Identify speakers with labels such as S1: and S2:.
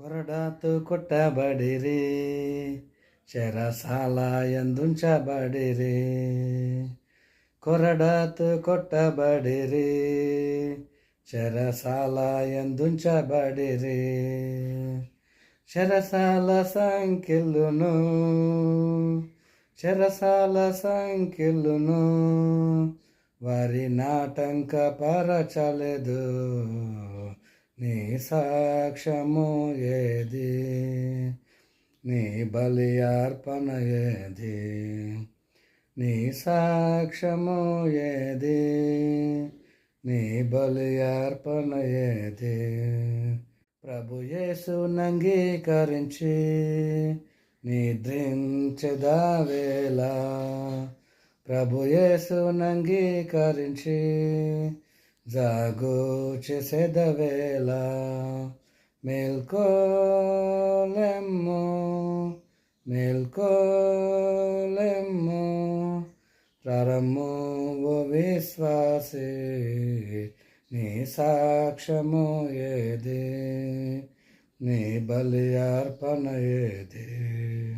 S1: కొరడాతో కొట్టబడిరి, చెరసాల యందుంచబడిరి. కొరడాతో కొట్టబడిరి, చెరసాల యందుంచబడిరి. చెరసాల సంఖ్యలును వారి నాటంక పరచలేదు. నీ సాక్ష్యము ఏది? నీ బలి అర్పణ ఏది? నీ సాక్ష్యము ఏది? నీ బలి అర్పణ ఏది? ప్రభు యేసును అంగీకరించి నిద్రించెదవేళ, ప్రభు యేసును అంగీకరించి జాగు చేసేదవేళ. మేల్కోలెమ్ము, మేల్కోలెమ్ము, ప్రారంభము ఓ విశ్వాసి, నీ సాక్ష్యము ఏది? నీ బలి అర్పణ ఏది?